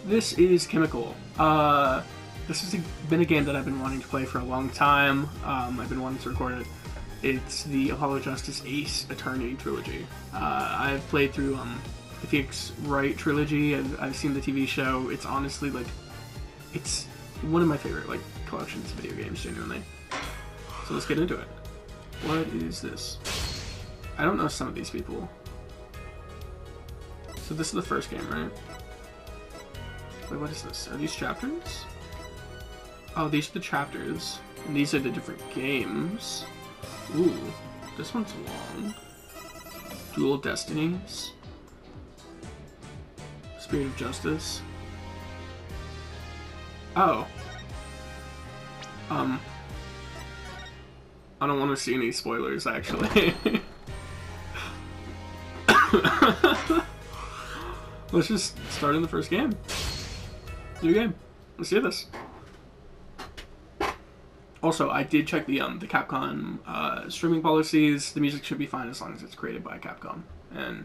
This is Chemical. This has been a game that I've been wanting to play for a long time. I've been wanting to record it. It's the Apollo Justice Ace Attorney trilogy. I've played through the Phoenix Wright trilogy. I've seen the TV show. It's honestly it's one of my favorite collections of video games, genuinely. So let's get into it. What is this? I don't know some of these people. So this is the first game, right? Wait, what is this? Are these chapters? Oh, these are the chapters. And these are the different games. Ooh, this one's long. Dual Destinies. Spirit of Justice. Oh. I don't want to see any spoilers, actually. Let's just start in the first game. New game. Let's do this. Also, I did check the Capcom streaming policies. The music should be fine as long as it's created by Capcom. And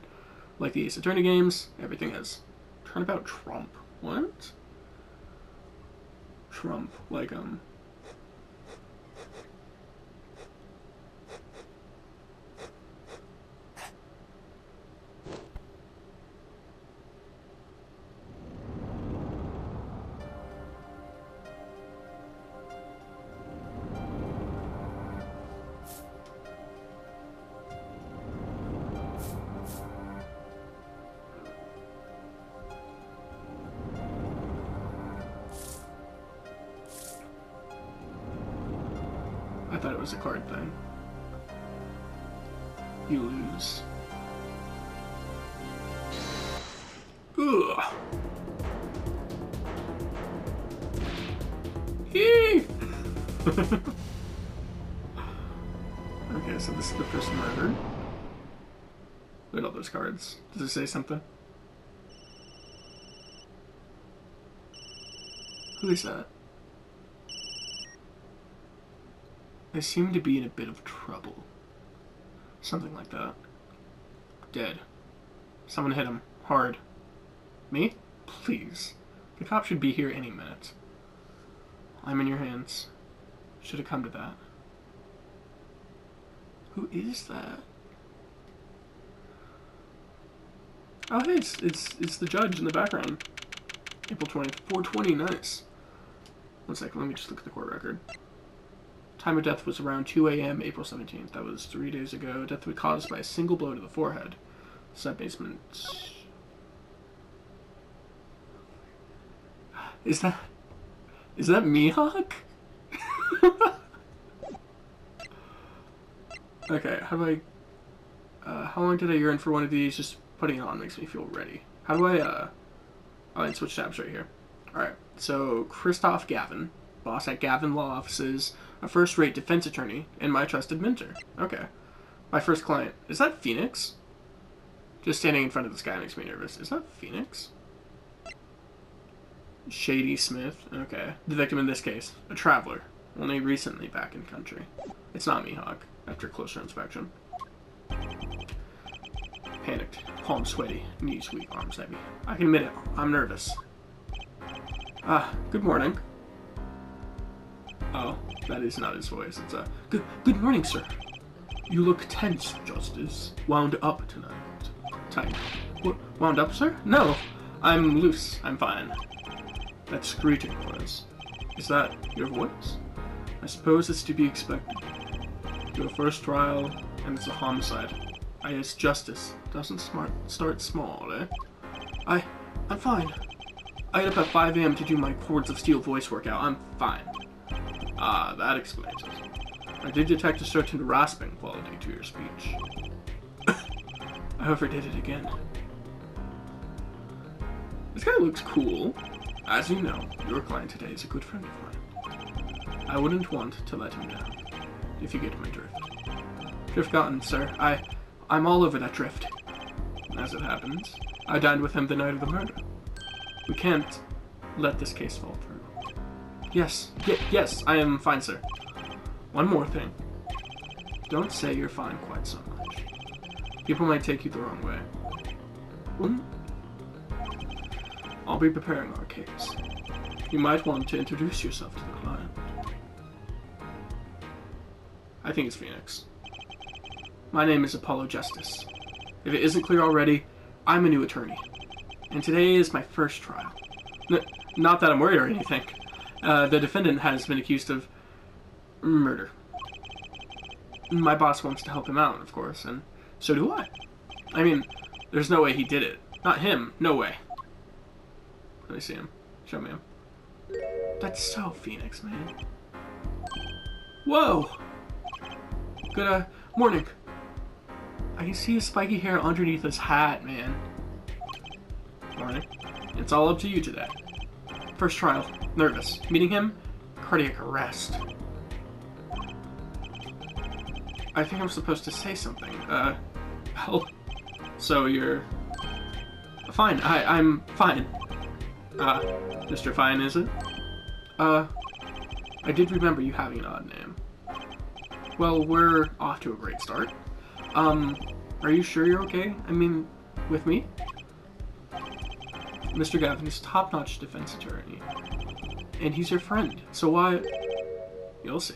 like the Ace Attorney games, everything is. Turnabout Trump. What? Trump. I thought it was a card thing. You lose. Ugh. Yee! Okay, so this is the first murder. Look at all those cards. Does it say something? Who is that? They seem to be in a bit of trouble. Something like that. Dead. Someone hit him. Hard. Me? Please. The cop should be here any minute. I'm in your hands. Should have come to that. Who is that? Oh, hey, it's the judge in the background. April 20th. 420, nice. One second, let me just look at the court record. Time of death was around 2 a.m. April 17th. That was 3 days ago. Death was caused by a single blow to the forehead. Side basement. Is that Mihawk? Okay, how do I... how long did I yearn for one of these? Just putting it on makes me feel ready. How do I, oh, I can switch tabs right here. Alright, so Christoph Gavin, boss at Gavin Law Offices, a first-rate defense attorney, and my trusted mentor. Okay. My first client. Is that Phoenix? Just standing in front of this guy makes me nervous. Is that Phoenix? Shady Smith. Okay. The victim in this case. A traveler. Only recently back in country. It's not Mihawk, after closer inspection. Panicked. Palms sweaty. Knees weak. Arms heavy. I can admit it. I'm nervous. Good morning. Oh, that is not his voice. It's good morning, sir. You look tense, Justice. Wound up tonight. Tight. What? Wound up, sir? No. I'm loose. I'm fine. That screeching voice. Is that your voice? I suppose it's to be expected. Your first trial, and it's a homicide. I guess justice doesn't start small, eh? I'm fine. I get up at 5 a.m. to do my Cords of Steel voice workout. I'm fine. Ah, that explains it. I did detect a certain rasping quality to your speech. I overdid it again. This guy looks cool. As you know, your client today is a good friend of mine. I wouldn't want to let him down, if you get my drift. Drift gotten, sir. I'm all over that drift. As it happens, I dined with him the night of the murder. We can't let this case fall through. Yes, I am fine, sir. One more thing. Don't say you're fine quite so much. People might take you the wrong way. I'll be preparing our case. You might want to introduce yourself to the client. I think it's Phoenix. My name is Apollo Justice. If it isn't clear already, I'm a new attorney. And today is my first trial. Not that I'm worried or anything. The defendant has been accused of murder. My boss wants to help him out, of course, and so do I. I mean, there's no way he did it. Not him. No way. Let me see him. Show me him. That's so Phoenix, man. Whoa! Good, morning. I can see his spiky hair underneath his hat, man. Morning. It's all up to you today. First trial. Nervous. Meeting him? Cardiac arrest. I think I'm supposed to say something. Well, so you're... Fine. I'm fine. Mr. Fine, is it? I did remember you having an odd name. Well, we're off to a great start. Are you sure you're okay? I mean, with me? Mr. Gavin is top-notch defense attorney. And he's your friend, so why... You'll see.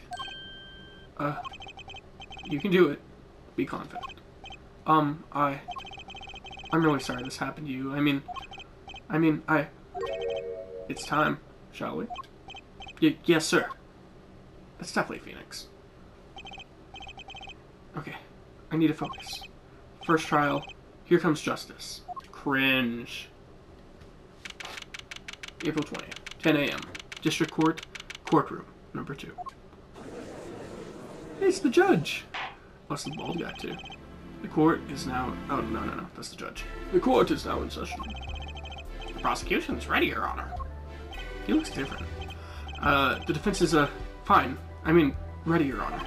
You can do it. Be confident. I'm really sorry this happened to you. I mean, It's time, shall we? Yes, sir. That's definitely Phoenix. Okay, I need to focus. First trial, here comes justice. Cringe. April 20th, 10 a.m. District Court, courtroom, number 2. Hey, it's the judge! What's the bald guy too? The court is now... Oh, no, that's the judge. The court is now in session. The prosecution's ready, Your Honor. He looks different. The defense is, fine. I mean, ready, Your Honor.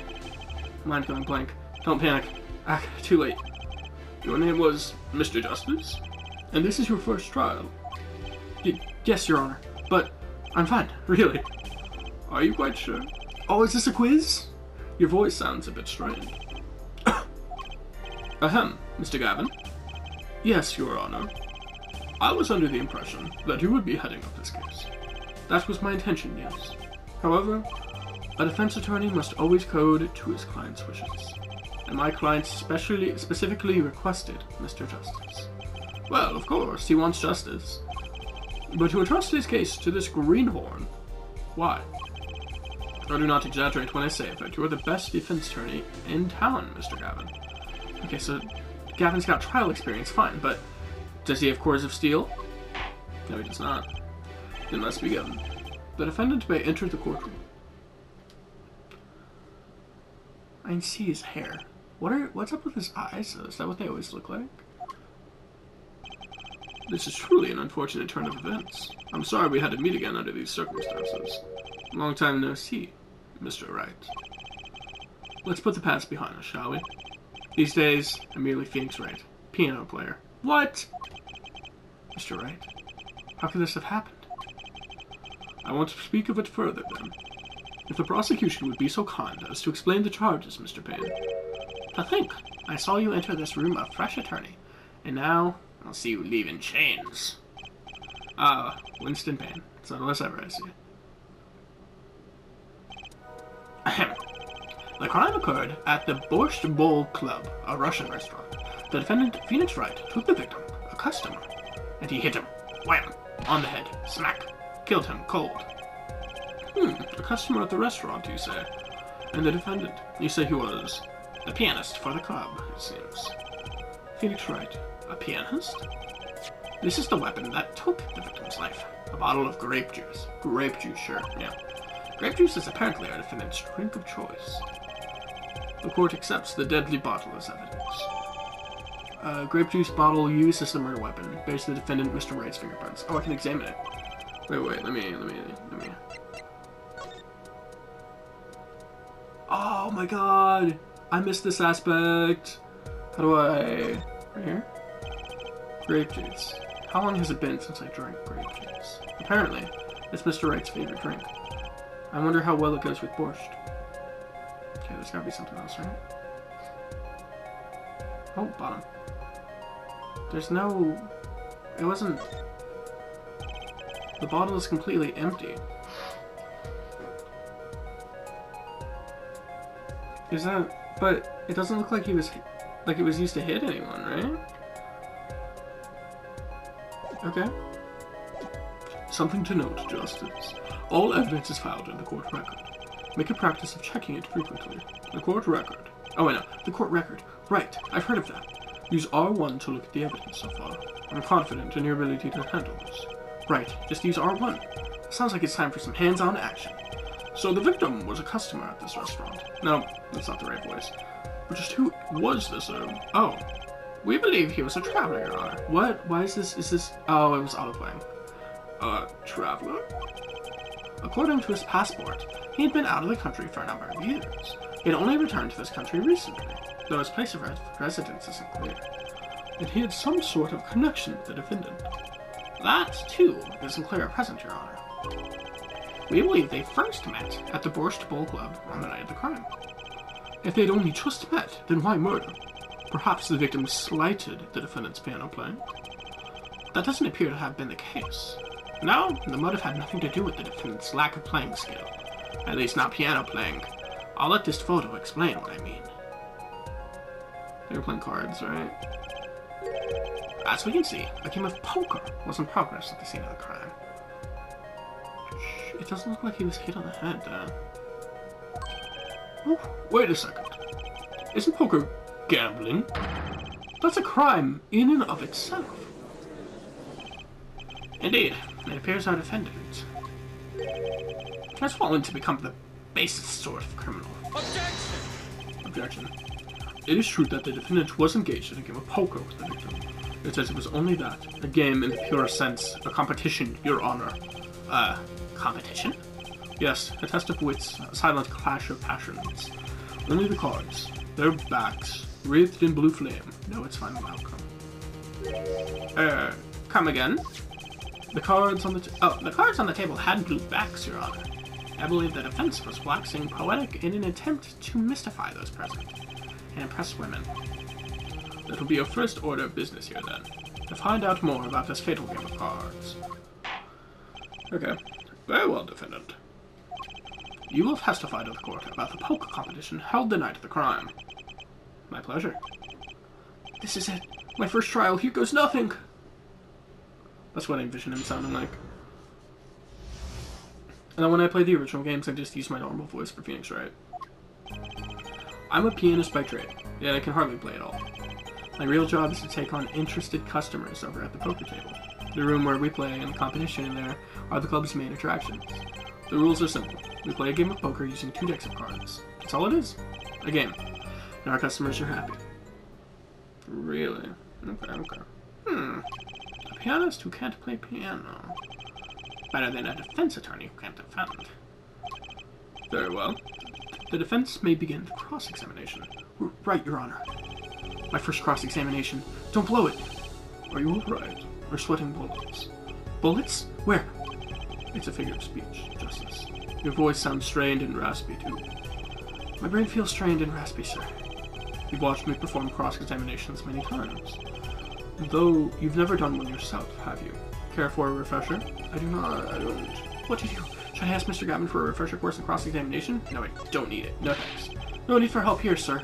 Mind going blank. Don't panic. Too late. Your name was Mr. Justice? And this is your first trial? Yes, Your Honor. But I'm fine, really. Are you quite sure? Oh, is this a quiz? Your voice sounds a bit strained. Ahem, Mr. Gavin? Yes, Your Honor. I was under the impression that you would be heading up this case. That was my intention, yes. However, a defense attorney must always code to his client's wishes. And my client specifically requested Mr. Justice. Well, of course, he wants justice. But to entrust his case to this greenhorn, why? I do not exaggerate when I say that you are the best defense attorney in town, Mr. Gavin. Okay, so Gavin's got trial experience, fine, but does he have cores of steel? No, he does not. Then let's begin. The defendant may enter the courtroom. I can see his hair. What's up with his eyes? Is that what they always look like? This is truly an unfortunate turn of events. I'm sorry we had to meet again under these circumstances. Long time no see, Mr. Wright. Let's put the past behind us, shall we? These days, I'm merely Phoenix Wright, piano player. What? Mr. Wright, how could this have happened? I want to speak of it further, then. If the prosecution would be so kind as to explain the charges, Mr. Payne. To think, I saw you enter this room a fresh attorney, and now I'll see you leave in chains. Winston Payne. That's not unless ever I see. Ahem. The crime occurred at the Borscht Bowl Club, a Russian restaurant. The defendant, Phoenix Wright, took the victim, a customer, and he hit him, wham, on the head, smack, killed him cold. A customer at the restaurant, you say? And the defendant, you say he was the pianist for the club, it seems. Phoenix Wright, a pianist? This is the weapon that took the victim's life. A bottle of grape juice. Grape juice, sure, yeah. Grape juice is apparently our defendant's drink of choice. The court accepts the deadly bottle as evidence. Grape juice bottle used as the murder weapon. Bears the defendant, Mr. Wright's fingerprints. Oh, I can examine it. Wait, let me. Oh my god! I missed this aspect! How do I... Right here? Grape juice. How long has it been since I drank grape juice? Apparently, it's Mr. Wright's favorite drink. I wonder how well it goes with borscht. Okay, there's gotta be something else, right? Oh, bottom. There's no... It wasn't... The bottle is completely empty. Is that... But it doesn't look like he was... Like it was used to hit anyone, right? Okay. Something to note, Justice. All evidence is filed in the court record. Make a practice of checking it frequently. The court record. Oh, I know. The court record. Right. I've heard of that. Use R1 to look at the evidence so far. I'm confident in your ability to handle this. Right. Just use R1. Sounds like it's time for some hands-on action. So the victim was a customer at this restaurant. No, that's not the right voice. But just who was this, Oh. We believe he was a traveler, Your Honor. What? Why is this... Oh, it was autoplaying. Traveler? According to his passport, he had been out of the country for a number of years. He had only returned to this country recently, though his place of residence isn't clear. And he had some sort of connection with the defendant. That, too, isn't clear at present, Your Honor. We believe they first met at the Borscht Bowl Club on the night of the crime. If they'd only just met, then why murder? Perhaps the victim slighted the defendant's piano playing. That doesn't appear to have been the case. No, the motive had nothing to do with the defendant's lack of playing skill. At least not piano playing. I'll let this photo explain what I mean. They were playing cards, right? As we can see, a game of poker was in progress at the scene of the crime. It doesn't look like he was hit on the head, Oh, wait a second. Isn't poker gambling? That's a crime in and of itself. Indeed, it appears our defendant has fallen to become the basest sort of criminal. Objection. It is true that the defendant was engaged in a game of poker with the victim. It says it was only that. A game in the pure sense. A competition, Your Honor. Competition? Yes, a test of wits, a silent clash of passions. Only the cards, their backs, wreathed in blue flame, know its final outcome. Come again? The cards on the table had blue backs, Your Honor. I believe the defense was waxing poetic in an attempt to mystify those present and impress women. That will be your first order of business here, then, to find out more about this fatal game of cards. Okay. Very well, defendant. You will testify to the court about the poker competition held the night of the crime. My pleasure. This is it. My first trial. Here goes nothing. That's what I envision him sounding like. And then when I play the original games, I just use my normal voice for Phoenix Wright. I'm a pianist by trade, yet I can hardly play at all. My real job is to take on interested customers over at the poker table. The room where we play and the competition in there are the club's main attractions. The rules are simple. We play a game of poker using 2 decks of cards. That's all it is. A game. And our customers are happy. Really? Okay. A pianist who can't play piano. Better than a defense attorney who can't defend. Very well. The defense may begin the cross-examination. Right, Your Honor. My first cross-examination. Don't blow it. Are you alright? We're sweating bullets. Bullets? Where? It's a figure of speech, Justice. Your voice sounds strained and raspy, too. My brain feels strained and raspy, sir. You've watched me perform cross-examinations many times. Though you've never done one yourself, have you? Care for a refresher? I don't. What do you do? Should I ask Mr. Gavin for a refresher course in cross-examination? No, I don't need it. No thanks. No need for help here, sir.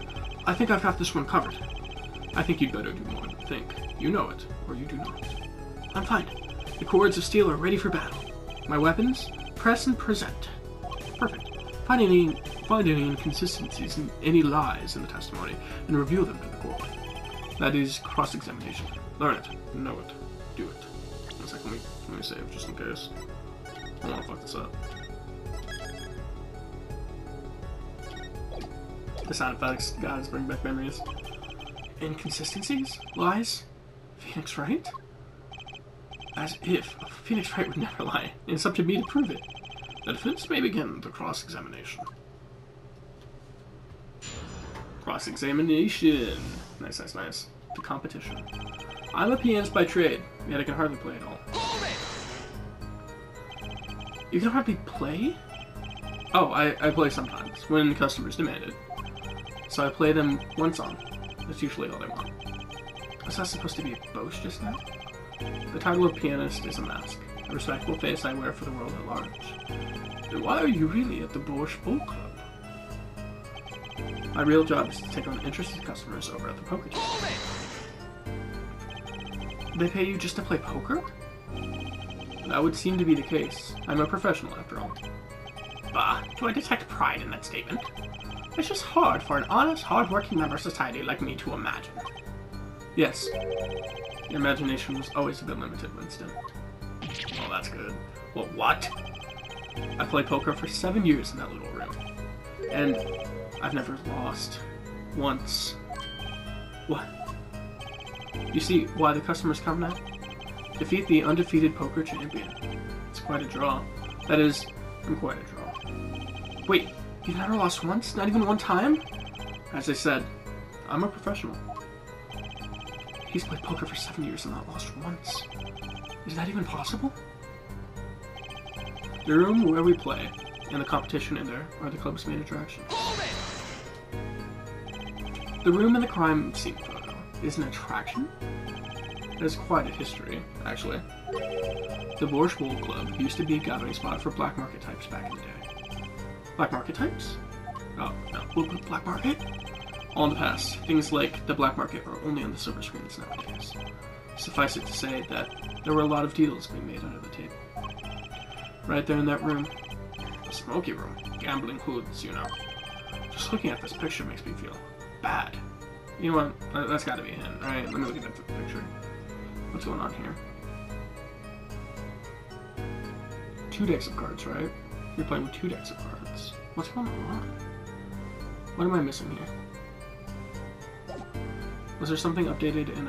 I think I've got this one covered. I think you'd better do more than think. You know it, or you do not. I'm fine. The cords of steel are ready for battle. My weapons? Press and present. Perfect. Find any inconsistencies and any lies in the testimony, and reveal them to the court. That is cross-examination. Learn it. Know it. Do it. One second, let me save, just in case. I don't want to fuck this up. The sound effects, guys, bring back memories. Inconsistencies? Lies? Phoenix Wright? As if Phoenix Wright would never lie, and it's up to me to prove it. The defense may begin the cross-examination. Cross-examination. Nice. The competition. I'm a pianist by trade, yet I can hardly play at all. You can hardly play? Oh, I play sometimes, when customers demand it. So I play them one song. That's usually all they want. Was that supposed to be a boast just now? The title of pianist is a mask. a respectable face I wear for the world at large. Then why are you really at the Borscht Bull Club? My real job is to take on interested customers over at the poker table. They pay you just to play poker? That would seem to be the case. I'm a professional, after all. Bah, do I detect pride in that statement? It's just hard for an honest, hard-working member of society like me to imagine. Yes. Your imagination was always a bit limited, Winston. Oh, that's good. Well, what? I played poker for 7 years in that little room. And I've never lost. Once. What? You see why the customers come now? Defeat the undefeated poker champion. It's quite a draw. That is, I'm quite a draw. Wait, you've never lost once? Not even one time? As I said, I'm a professional. He's played poker for 7 years and not lost once. Is that even possible? The room where we play, and the competition in there, are the club's main attractions. The room in the crime scene photo is an attraction? It has quite a history, actually. The Borscht Bull Club used to be a gathering spot for black market types back in the day. Black market types? Oh, no. Black market? All in the past, things like the black market are only on the silver screens nowadays. Suffice it to say that there were a lot of deals being made under the table. Right there in that room. The smoky room. Gambling hoods, you know. Just looking at this picture makes me feel bad. You know what? That's gotta be a hint, right? Let me look at the picture. What's going on here? 2 decks of cards, right? You're playing with 2 decks of cards. What's going on? What am I missing here? Was there something updated in,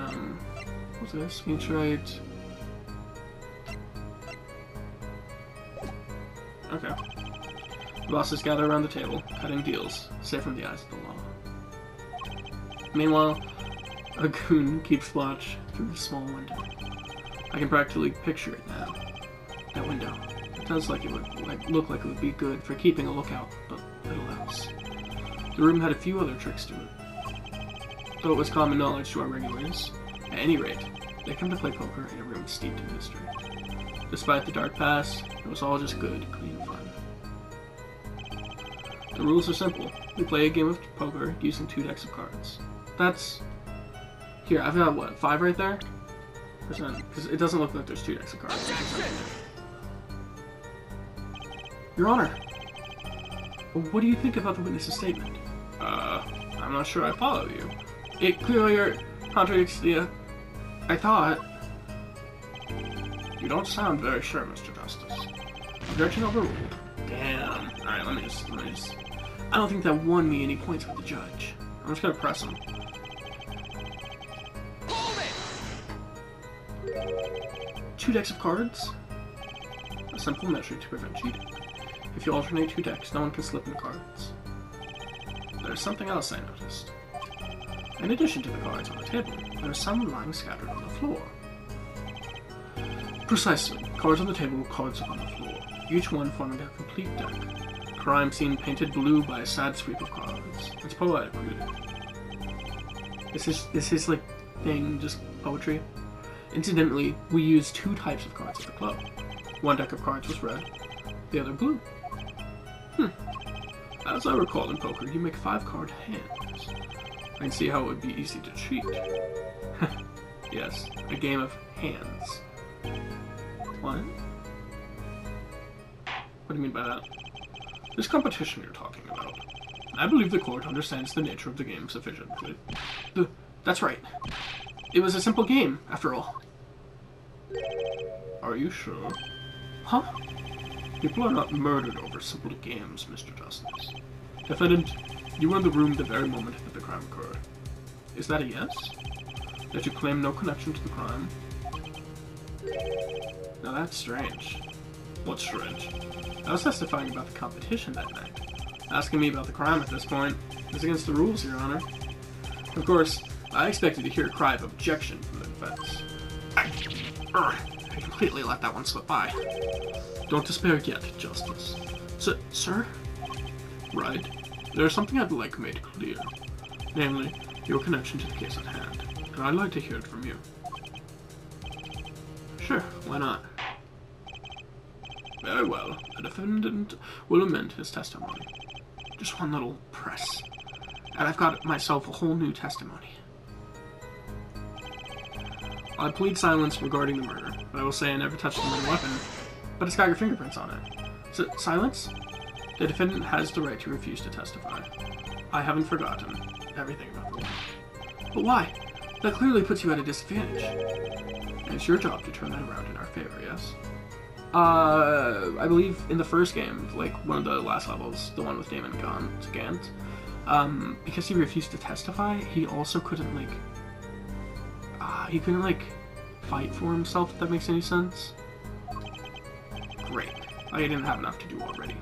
what's this? Mean trade. Okay. The bosses gather around the table, cutting deals, safe from the eyes of the law. Meanwhile, a goon keeps watch through the small window. I can practically picture it now. That window. It does look like it would be good for keeping a lookout, but little else. The room had a few other tricks to it. Though it was common knowledge to our regulars, at any rate, they come to play poker in a room steeped in history. Despite the dark past, it was all just good, clean fun. The rules are simple. We play a game of poker using 2 decks of cards. That's... Here, I've got, what, 5 right there? Because it doesn't look like there's 2 decks of cards. Your Honor! What do you think about the witness's statement? I'm not sure I follow you. It clearly contradicts the, I thought... You don't sound very sure, Mr. Justice. Objection overruled. Damn. Alright, let me just... I don't think that won me any points with the judge. I'm just gonna press him. 2 decks of cards? A simple measure to prevent cheating. If you alternate 2 decks, no one can slip in cards. There's something else I noticed. In addition to the cards on the table, there are some lying scattered on the floor. Precisely. Cards on the table, cards upon the floor. Each one forming a complete deck. Crime scene painted blue by a sad sweep of cards. It's poetic, really. Is his like, thing just poetry? Incidentally, we used 2 types of cards at the club. One deck of cards was red, the other blue. As I recall in poker, you make 5-card hands. I can see how it would be easy to cheat. Yes, a game of hands. What? What do you mean by that? This competition you're talking about. I believe the court understands the nature of the game sufficiently. That's right. It was a simple game, after all. Are you sure? Huh? People are not murdered over simple games, Mr. Justice. Defendant, you were in the room the very moment that the crime occurred. Is that a yes? That you claim no connection to the crime? Now that's strange. What's strange? I was testifying about the competition that night. Asking me about the crime at this point is against the rules, Your Honor. Of course, I expected to hear a cry of objection from the defense. I completely let that one slip by. Don't despair yet, Justice. Sir? Right. There's something I'd like made clear. Namely, your connection to the case at hand. And I'd like to hear it from you. Sure, why not? Very well. The defendant will amend his testimony. Just one little press. And I've got myself a whole new testimony. I plead silence regarding the murder, but I will say I never touched the murder weapon, but it's got your fingerprints on it. So, silence? The defendant has the right to refuse to testify. I haven't forgotten everything about the weapon. But why? That clearly puts you at a disadvantage. And it's your job to turn that around in our favor, yes? I believe in the first game, like one of the last levels, the one with Damon Gant, because he refused to testify, he also couldn't, like, fight for himself, if that makes any sense. Great. I didn't have enough to do already.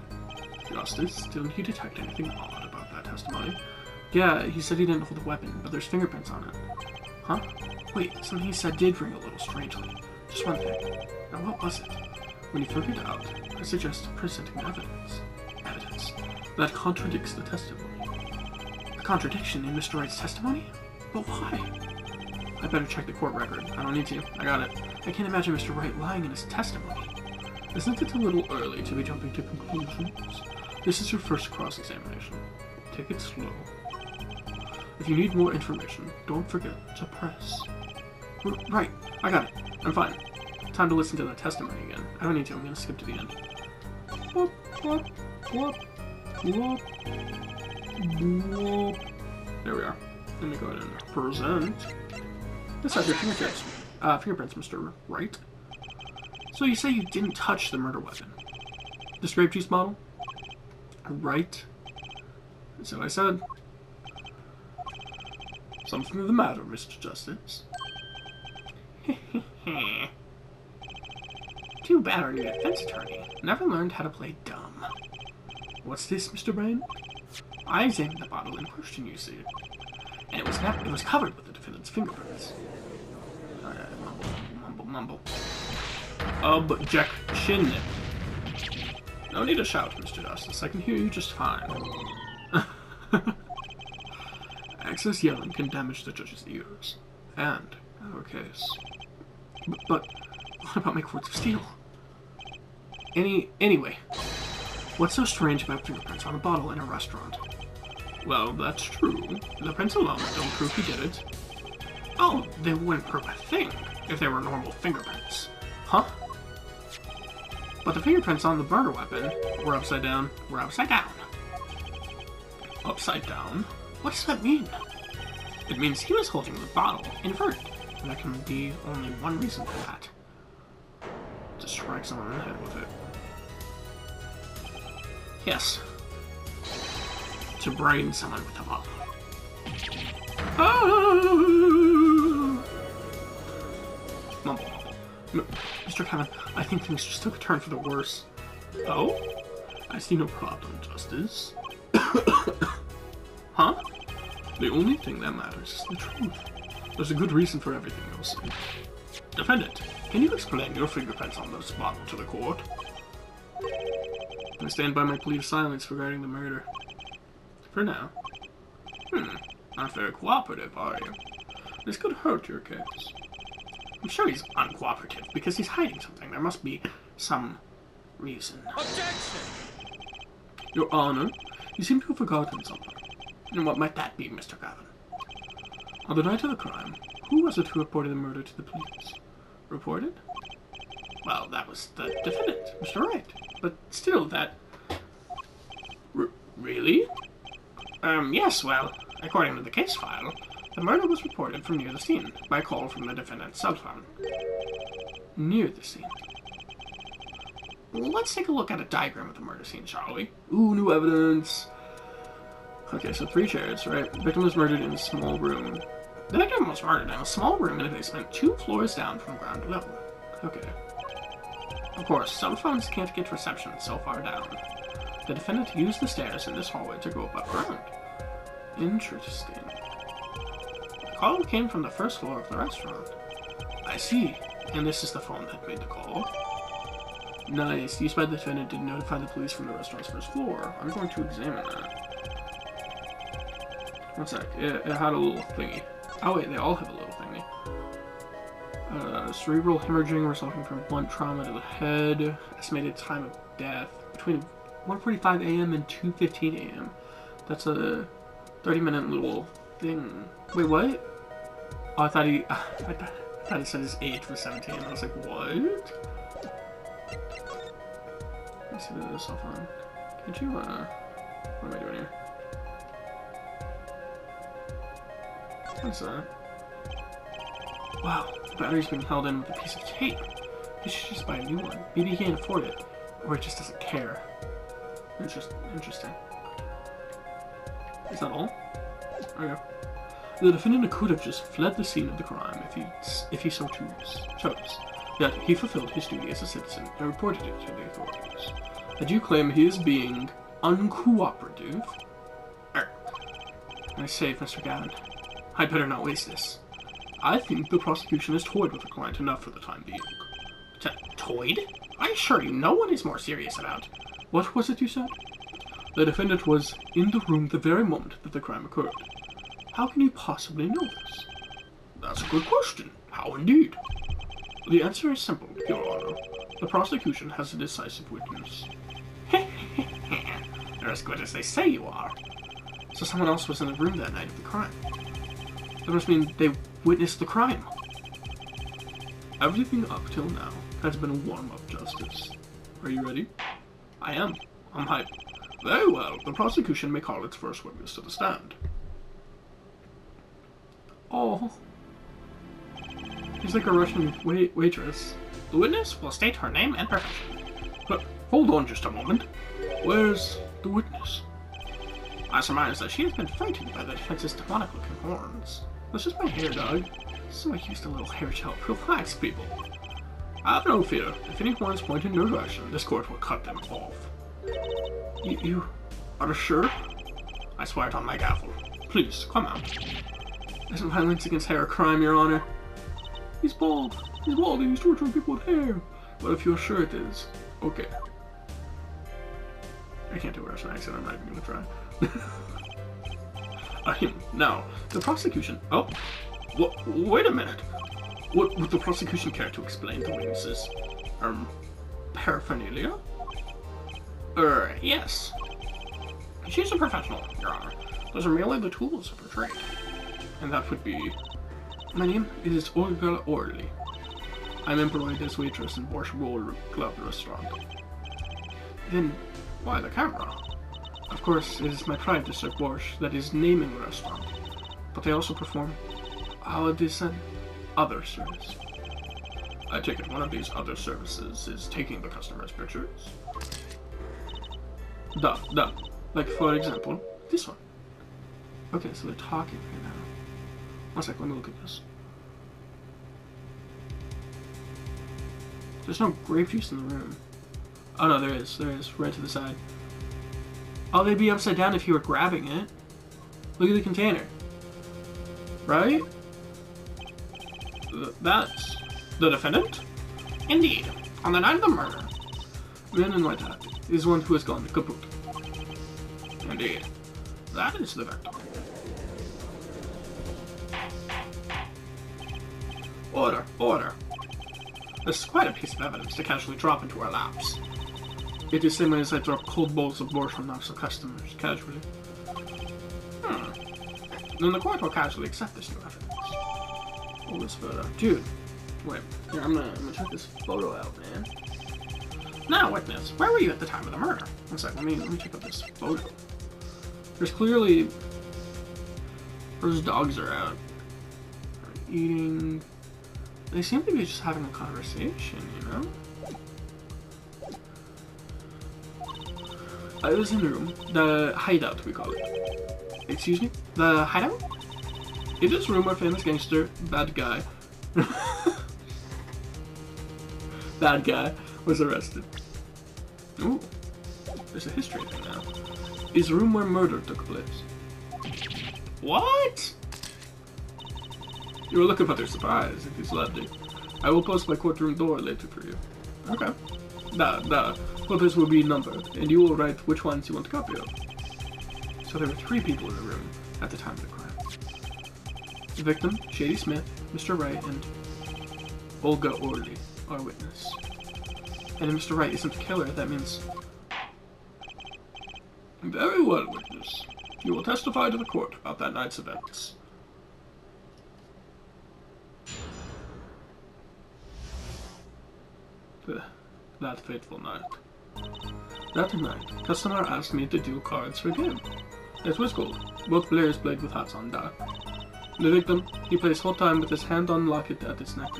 Justice, didn't you detect anything odd about that testimony? Yeah, he said he didn't hold the weapon, but there's fingerprints on it. Huh? Wait, something he said did ring a little strangely. Just one thing. Now what was it? When you figured it out, I suggest presenting evidence. Evidence that contradicts the testimony. A contradiction in Mr. Wright's testimony? But why? I better check the court record. I don't need to. I got it. I can't imagine Mr. Wright lying in his testimony. Isn't it a little early to be jumping to conclusions? This is your first cross-examination. Take it slow. If you need more information, don't forget to press. Right. I got it. I'm fine. Time to listen to that testimony again. I don't need to. I'm going to skip to the end. Whoop, whoop, whoop, whoop, whoop. There we are. Let me go ahead and present. This has your fingerprints, Mr. Wright. So you say you didn't touch the murder weapon? This grape juice bottle? Right. That's what I said. Something the matter, Mr. Justice? Too bad our new defense attorney never learned how to play dumb. What's this, Mr. Brain? I examined the bottle in question, you see. And it was covered with the defendant's fingerprints. Mumble. Objection. No need to shout, Mr. Justice. I can hear you just fine. Excess yelling can damage the judge's ears. And our case. But what about my quartz of steel? Anyway, what's so strange about fingerprints on a bottle in a restaurant? Well, that's true. The prints alone don't prove he did it. Oh, they wouldn't prove a thing if they were normal fingerprints. Huh? But the fingerprints on the murder weapon were upside down. Upside down? What does that mean? It means he was holding the bottle inverted. And there can be only one reason for that. To strike someone in the head with it. Yes. To brain someone with a bottle. Oh! Mumble. Mr. Kevin, I think things just took a turn for the worse. Oh? I see no problem, Justice. Huh? The only thing that matters is the truth. There's a good reason for everything you'll say. Defendant, can you explain your fingerprints on this bottle to the court? I stand by my plea of silence regarding the murder. For now. Not very cooperative, are you? This could hurt your case. I'm sure he's uncooperative because he's hiding something. There must be some reason. Objection! Your Honor, you seem to have forgotten something. And what might that be, Mr. Gavin? On the night of the crime, who was it who reported the murder to the police? Reported? Well, that was the defendant, Mr. Wright. But still, that... Really? Yes, well, according to the case file, the murder was reported from near the scene by a call from the defendant's cell phone. Near the scene. Let's take a look at a diagram of the murder scene, shall we? Ooh, new evidence! Okay, so 3 chairs, right? The victim was murdered in a small room. The victim was murdered in a small room in a basement 2 floors down from ground level. Okay. Of course, cell phones can't get reception so far down. The defendant used the stairs in this hallway to go up ground. Interesting. The call came from the first floor of the restaurant. I see. And this is the phone that made the call. Nice. Used by the defendant to notify the police from the restaurant's first floor. I'm going to examine that. One sec. It had a little thingy. Oh wait, they all have a little thingy. cerebral hemorrhaging resulting from blunt trauma to the head. Estimated time of death between 1:45 a.m. and 2:15 a.m. That's a 30-minute little thing. Wait, what? Oh, I thought he said his age was 17. I was like, what? Let's see the cell phone. Can't you, what am I doing here? What's that? Wow, the battery's being held in with a piece of tape. He should just buy a new one. Maybe he can't afford it. Or he just doesn't care. Interesting. Is that all? Okay. The defendant could have just fled the scene of the crime if he so chose. Yet he fulfilled his duty as a citizen and reported it to the authorities. Did you claim he is being uncooperative? I say, Mr. Gavin, I'd better not waste this. I think the prosecution has toyed with the client enough for the time being. Toyed? I assure you, no one is more serious about. What was it you said? The defendant was in the room the very moment that the crime occurred. How can you possibly know this? That's a good question. How indeed? The answer is simple, Your Honor. The prosecution has a decisive witness. You're as good as they say you are. So someone else was in the room that night of the crime. That must mean they witnessed the crime. Everything up till now has been a warm-up, Justice. Are you ready? I am. I'm hyped. Very well. The prosecution may call its first witness to the stand. Oh. He's like a Russian waitress. The witness will state her name and profession. But hold on just a moment. Where's the witness? I surmise that she has been frightened by the defense's demonic-looking horns. That's just my hair, dog. So I used a little hair gel. Relax, people. Have no fear. If any horns point in your direction, this court will cut them off. You are sure? I swear it on my gavel. Please, come out. Isn't violence against hair a crime, Your Honor? He's bald. He's bald and he's torturing people with hair. But if you're sure it is, okay. I can't do a Russian accent, I'm not even gonna try. Now, the prosecution... Oh, wait a minute. Would the prosecution care to explain the witness's, paraphernalia? Yes. She's a professional, Your Honor. Those are merely the tools of her trade. And that would be... My name is Olga Orly. I'm employed as waitress in Borscht Roll Club restaurant. Then, why the camera? Of course, it is my pride to serve Borscht that is naming the restaurant. But I also perform this other service. I take it one of these other services is taking the customer's pictures? Duh. Like, for example, this one. Okay, so they're talking right now. One sec, let me look at this. There's no grape juice in the room. Oh no, there is, right to the side. Oh, they'd be upside down if you were grabbing it. Look at the container. Right? That's the defendant? Indeed. On the night of the murder, man in white hat is one who has gone kaput. Indeed. That is the victim. Order. This is quite a piece of evidence to casually drop into our laps. It is the same way as I drop cold bowls of borscht on laps of customers, casually. Then the court will casually accept this new evidence. Hold this photo. Dude, wait. Here, I'm gonna check this photo out, man. Now, witness, where were you at the time of the murder? One sec, let me check out this photo. There's clearly... Those dogs are out. They're eating... They seem to be just having a conversation, you know? I was in the room. The hideout, we call it. Excuse me? The hideout? In this room, our famous gangster, Bad Guy, Bad Guy, was arrested. Ooh. There's a history thing now. Is a room where murder took place. What? You were looking for their surprise, if you slept it. I will post my courtroom door later for you. Okay. The photos will be numbered, and you will write which ones you want a copy of. So there were 3 people in the room at the time of the crime. The victim, Shady Smith, Mr. Wright, and Olga Orly, our witness. And if Mr. Wright isn't the killer, that means... Very well, witness. You will testify to the court about that night's events. That fateful night. That night, customer asked me to deal cards for a game. It was gold. Both players played with hats on deck. The victim, he plays whole time with his hand on locket at his neck.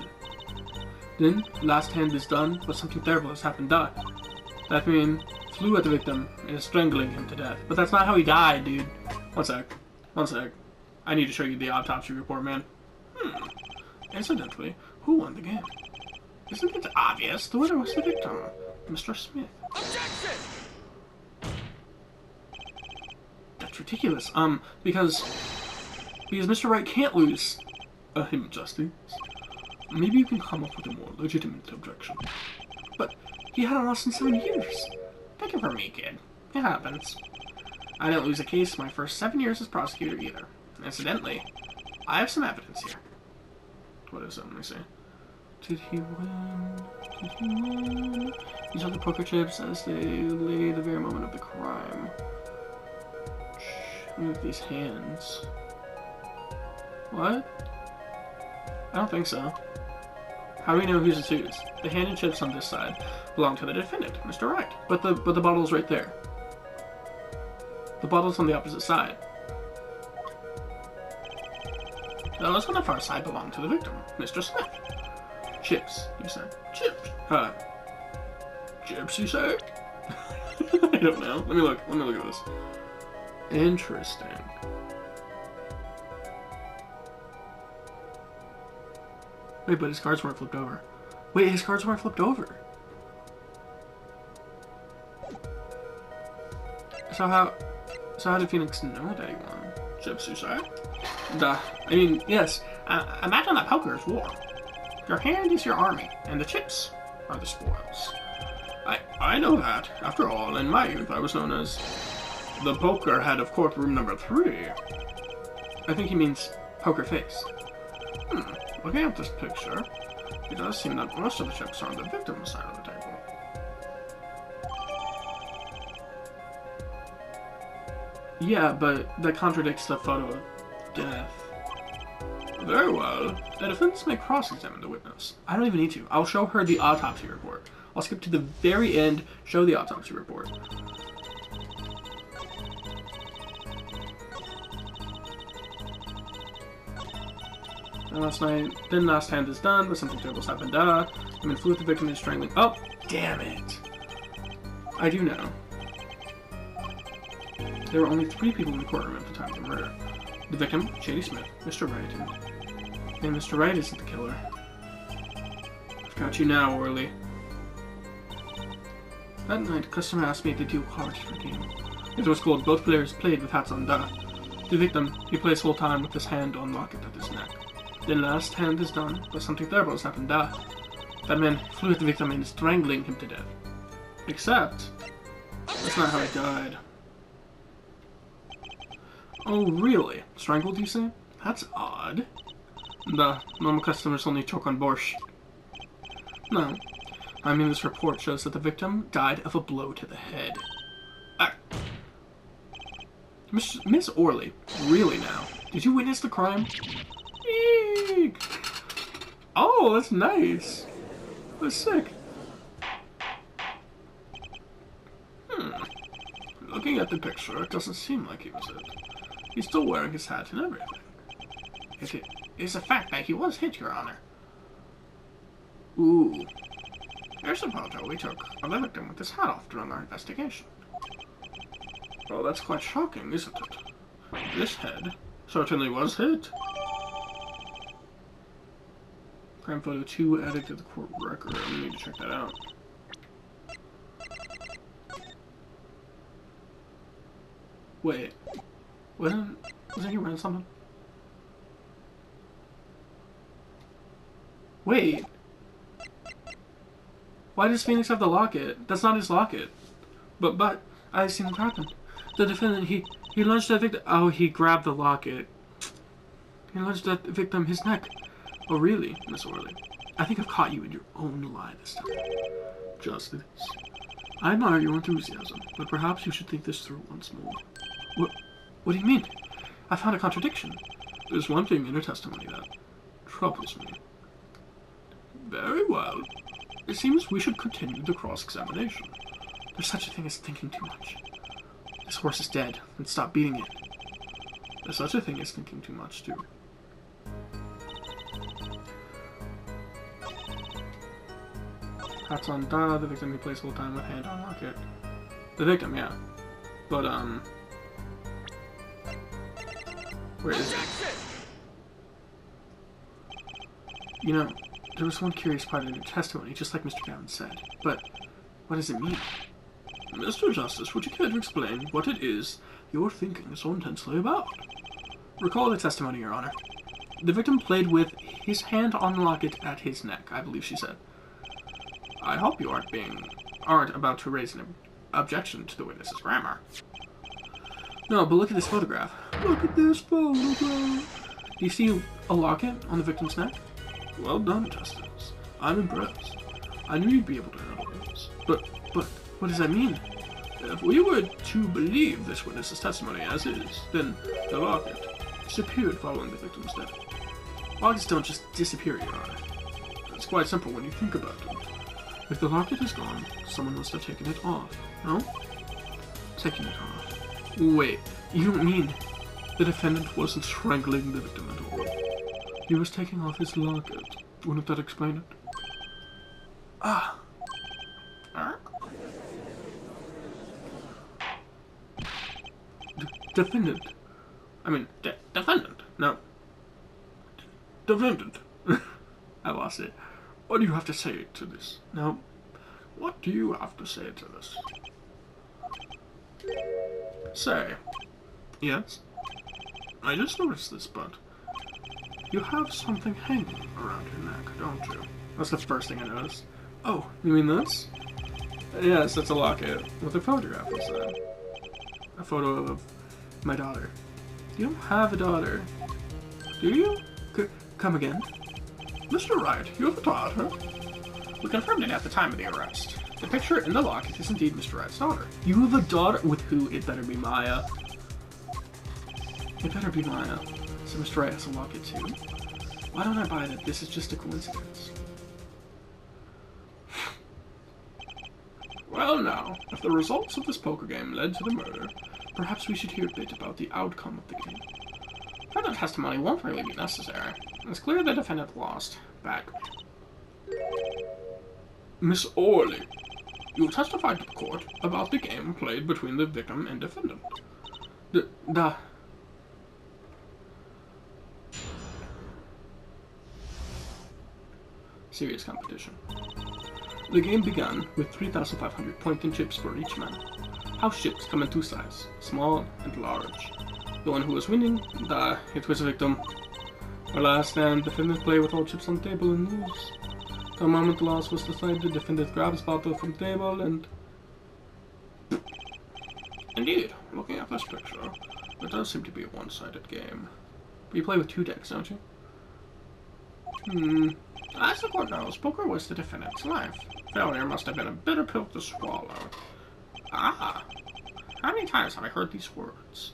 Then, last hand is done, but something terrible has happened. That man flew at the victim and is strangling him to death. But that's not how he died, dude. One sec. I need to show you the autopsy report, man. Incidentally, who won the game? Isn't it obvious? The winner was the victim, Mr. Smith. Objection! That's ridiculous. Because Mr. Wright can't lose him justice. Maybe you can come up with a more legitimate objection. But he hadn't lost in 7 years. Take it from me, kid. It happens. I didn't lose a case my first 7 years as prosecutor either. Incidentally, I have some evidence here. What is it? Let me see. Did he win? Did he win? These are the poker chips as they lay the very moment of the crime. Move these hands. What? I don't think so. How do we know whose it's whose? The hand and chips on this side belong to the defendant, Mr. Wright. But the bottle's right there. The bottle's on the opposite side. Those on the far side belong to the victim, Mr. Smith. Chips, you said. Chips. Huh. Chips, you say? I don't know. Let me look at this. Interesting. Wait, but his cards weren't flipped over. Wait, his cards weren't flipped over. So how did Phoenix know that he won? Chips, you say? Duh. I mean, yes. Imagine that poker is war. Your hand is your army, and the chips are the spoils. I know that. After all, in my youth, I was known as the poker head of courtroom number 3. I think he means poker face. Looking at this picture, it does seem that most of the chips are on the victim's side of the table. Yeah, but that contradicts the photo of death. Very well. The defense may cross-examine the witness. I don't even need to. I'll show her the autopsy report. I'll skip to the very end, show the autopsy report. And last hand is done, but something terrible's happened. I mean, flew with the victim and strangling. Oh, damn it. I do know. There were only 3 people in the courtroom at the time of the murder. The victim, Shady Smith, Mr. Wright, and Mr. Wright isn't the killer. I've got you now, Orly. That night, a customer asked me to deal cards for a game. It was gold. Both players played with hats on. The victim, he plays full time with his hand on locket at his neck. Then last hand is done, but something terrible has happened. That man flew at the victim and is strangling him to death. Except, that's not how he died. Oh, really? Strangled, you say? That's odd. The normal customers only choke on borscht. No. I mean, this report shows that the victim died of a blow to the head. Miss Orly, really now? Did you witness the crime? Eek. Oh, that's nice. That's sick. Looking at the picture, it doesn't seem like he was it. He's still wearing his hat and everything. It is a fact that he was hit, Your Honor. Ooh. Here's a photo we took of the victim with his hat off during our investigation. Well, that's quite shocking, isn't it? This head certainly was hit. Crime photo 2 added to the court record. I need to check that out. Wait. Wasn't he wearing something? Wait. Why does Phoenix have the locket? That's not his locket. But I've seen what happened. The defendant, he lunged at the victim. Oh, he grabbed the locket. He lunged at the victim his neck. Oh, really, Miss Orly? I think I've caught you in your own lie this time. Justice. I admire your enthusiasm, but perhaps you should think this through once more. What do you mean? I found a contradiction. There's one thing in her testimony that troubles me. Very well. It seems we should continue the cross-examination. There's such a thing as thinking too much. This horse is dead, and stop beating it. There's such a thing as thinking too much, too. Hats on the victim who plays full time with hand on locket. The victim, yeah. But, where is it? You know, there was one curious part in your testimony, just like Mr. Gavin said. But, what does it mean? Mr. Justice, would you care to explain what it is you're thinking so intensely about? Recall the testimony, Your Honor. The victim played with his hand on the locket at his neck, I believe she said. I hope you aren't about to raise an objection to the witness's grammar. No, but look at this photograph. Look at this photograph. Do you see a locket on the victim's neck? Well done, Justice. I'm impressed. I knew you'd be able to handle this. But, what does that mean? If we were to believe this witness's testimony as is, then the locket disappeared following the victim's death. Lockets don't just disappear, Your Honor. It's quite simple when you think about it. If the locket is gone, someone must have taken it off, no? Taking it off. Wait, you don't mean the defendant wasn't strangling the victim at all? He was taking off his locket. Wouldn't that explain it? Ah. Defendant. I mean, defendant. No. Defendant. I lost it. What do you have to say to this? Now, what do you have to say to this? Say. Yes? I just noticed this, but you have something hanging around your neck, don't you? That's the first thing I noticed. Oh, you mean this? Yes, that's a locket with a photograph inside. A photo of my daughter. You don't have a daughter, do you? Come again? Mr. Wright, you have a daughter? We confirmed it at the time of the arrest. The picture in the locket is indeed Mr. Wright's daughter. You have a daughter? With who? It better be Maya. It better be Maya. So Mr. Wright has a locket too. Why don't I buy that this is just a coincidence? Well now, if the results of this poker game led to the murder, perhaps we should hear a bit about the outcome of the game. Further testimony won't really be necessary. It's clear the defendant lost badly. Miss Orley, you testified to the court about the game played between the victim and defendant. Serious competition. The game began with 3,500 point-in chips for each man. House chips come in two sizes, small and large. The one who was winning, it was a victim. The last stand, defendant play with all chips on the table and lose. The moment the loss was decided, the defendant grabs bottle from the table and... Indeed, looking at this picture, it does seem to be a one-sided game. But you play with two decks, don't you? As the court knows, poker was the defendant's life. Failure must have been a bitter pill to swallow. Ah, how many times have I heard these words?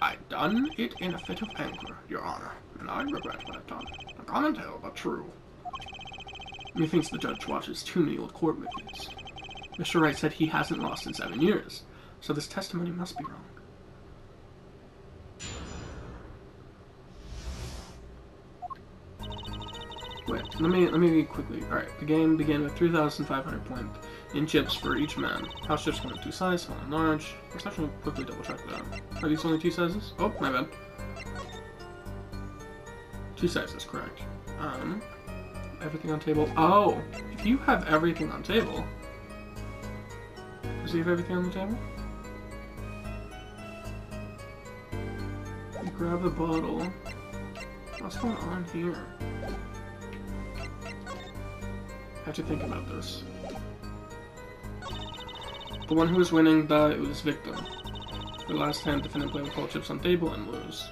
I done it in a fit of anger, Your Honor, and I regret what I've done. A common tale, but true. Methinks the judge watches too many old court movies. Mr. Wright said he hasn't lost in 7 years, so this testimony must be wrong. Wait, let me quickly. Alright, the game began with 3,500 point in chips for each man. House chips come in two sizes, small and large. Let's actually quickly double check that. Are these only two sizes? Oh, my bad. Two sizes, correct. Everything on table. Oh, if you have everything on table. Does he have everything on the table? You grab the bottle. What's going on here? I have to think about this. The one who was winning, it was victim. The last hand, defendant play with all chips on table and lose.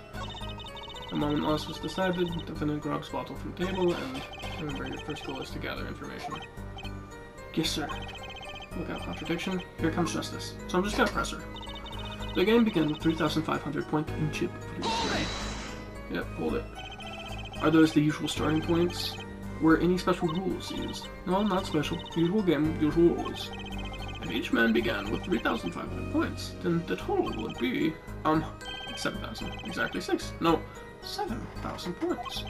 The moment loss was decided, defendant grabs bottle from table and Remember, your first goal is to gather information. Yes, sir. Look out, contradiction. Here comes justice. So I'm just gonna press her. The game began with 3,500 point in chip for the right? Yep, hold it. Are those the usual starting points? Were any special rules used? No, not special. Usual game, usual rules. If each man began with 3,500 points, then the total would be, 7,000. Exactly 6. No, 7,000 points.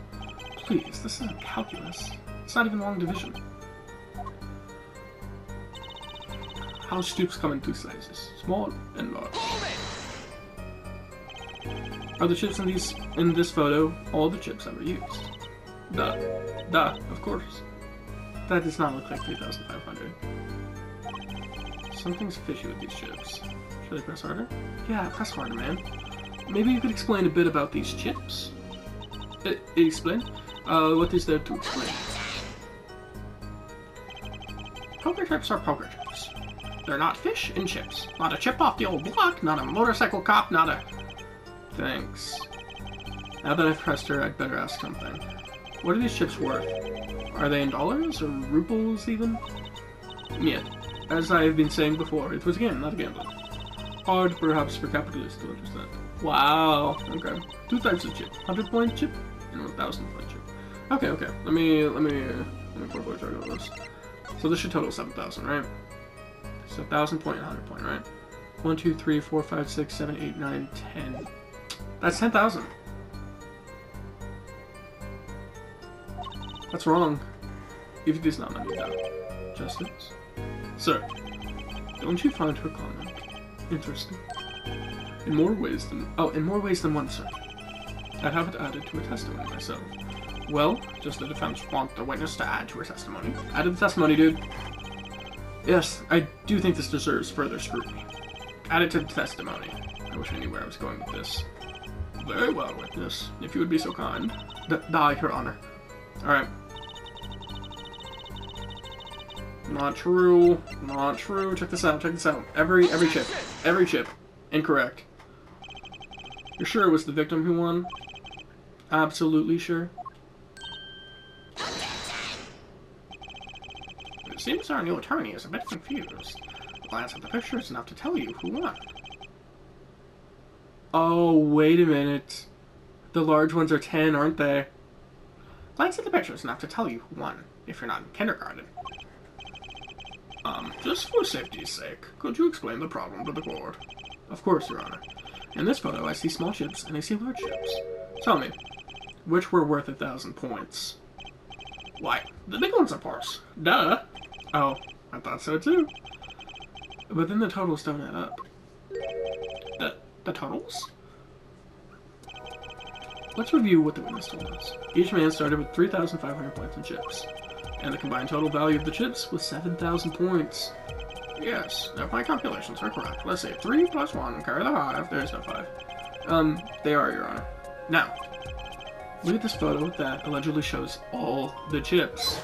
Please, this isn't calculus. It's not even long division. House stoops come in two sizes, small and large. Are the chips in this photo all the chips ever used? Duh. Duh, of course. That does not look like 3,500. Something's fishy with these chips. Should I press harder? Yeah, press harder, man. Maybe you could explain a bit about these chips? Explain? What is there to explain? Poker chips are poker chips. They're not fish and chips. Not a chip off the old block, not a motorcycle cop, not a... Thanks. Now that I've pressed her, I'd better ask something. What are these chips worth? Are they in dollars or rubles even? Yeah, as I have been saying before, it was a game, not a gamble. Hard perhaps for capitalists to understand. Wow, okay. Two types of chip. 100-point chip and 1,000-point chip. Okay, okay. Let me quickly check out this. So this should total 7,000, right? So 1,000-point and 100-point, right? 1, 2, 3, 4, 5, 6, 7, 8, 9, 10. That's 10,000. That's wrong. If it is not money doubt. Justice? Sir, don't you find her comment interesting? In more ways than one, sir. I'd have it added to her testimony myself. Well, does the defense want the witness to add to her testimony? Add to the testimony, dude. Yes, I do think this deserves further scrutiny. Add it to the testimony. I wish I knew where I was going with this. Very well, witness. If you would be so kind. Die, Your Honor. Alright. Not true. Not true. Check this out. Check this out. Every chip. Every chip. Incorrect. You're sure it was the victim who won? Absolutely sure. It seems our new attorney is a bit confused. A glance at the picture is enough to tell you who won. Oh, wait a minute. The large ones are 10, aren't they? Glance at the picture is enough to tell you who won, if you're not in kindergarten. Just for safety's sake, could you explain the problem to the court? Of course, Your Honor. In this photo, I see small chips and I see large chips. Tell me, which were worth 1,000 points? Why, the big ones, of course. Duh. Oh, I thought so too. But then the totals don't add up. The totals? Let's review what the witness told us. Each man started with 3,500 points in chips, and the combined total value of the chips was 7,000 points. Yes, if my calculations are correct. Let's see, 3 plus 1, carry the 5. There's no 5. They are, Your Honor. Now, look at this photo that allegedly shows all the chips.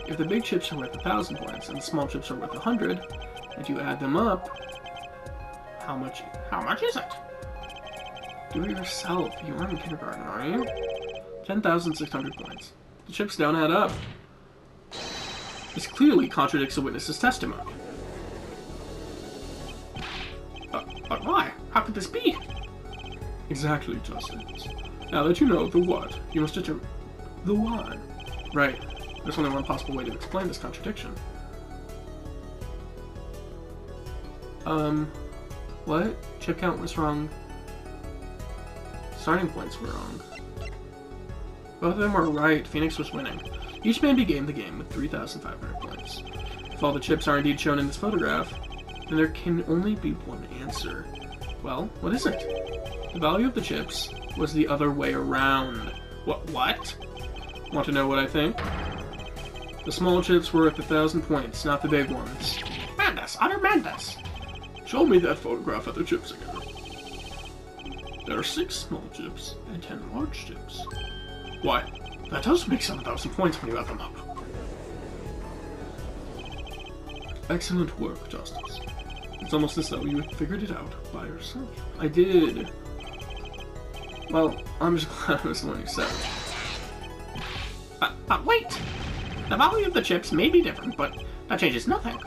If the big chips are worth 1,000 points and the small chips are worth 100, and you add them up, how much is it? Do it yourself. You aren't in kindergarten, are you? 10,600 points. The chips don't add up. This clearly contradicts the witness's testimony. But why? How could this be? Exactly, Justice. Now that you know the what, you must determine the why. Right. There's only one possible way to explain this contradiction. What? Chip count was wrong. Starting points were wrong. Both of them were right. Phoenix was winning. Each man began the game with 3,500 points. If all the chips are indeed shown in this photograph, then there can only be one answer. Well, what is it? The value of the chips was the other way around. What? Want to know what I think? The small chips were worth 1,000 points, not the big ones. Madness! Utter madness! Show me that photograph of the chips again. There are 6 small chips and 10 large chips. Why, that does make 7,000 points when you add them up. Excellent work, Justice. It's almost as though you had figured it out by yourself. I did. Well, I'm just glad I was the one who said it. But wait! The value of the chips may be different, but that changes nothing.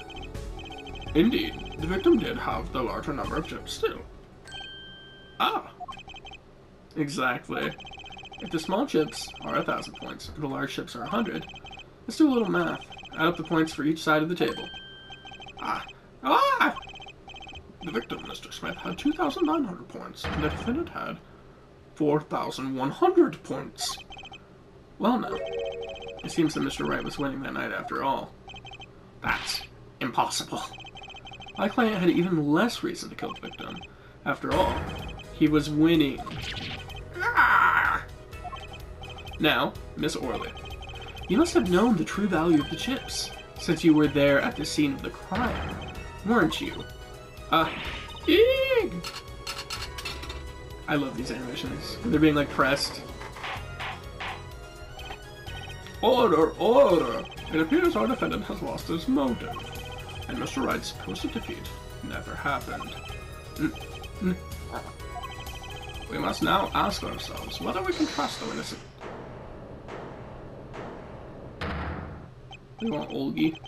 Indeed, the victim did have the larger number of chips too. Ah. Exactly. If the small chips are 1,000 points and the large chips are 100, let's do a little math. Add up the points for each side of the table. Ah! The victim, Mr. Smith, had 2,900 points, and the defendant had 4,100 points. Well, no. It seems that Mr. Wright was winning that night after all. That's impossible. My client had even less reason to kill the victim. After all, he was winning. Ah! Now, Miss Orley, you must have known the true value of the chips, since you were there at the scene of the crime, weren't you? Eeg! I love these animations. They're being, like, pressed. Order! Order! It appears our defendant has lost his motive, and Mr. Wright's supposed defeat never happened. We must now ask ourselves whether we can trust the innocent. You want Olgie?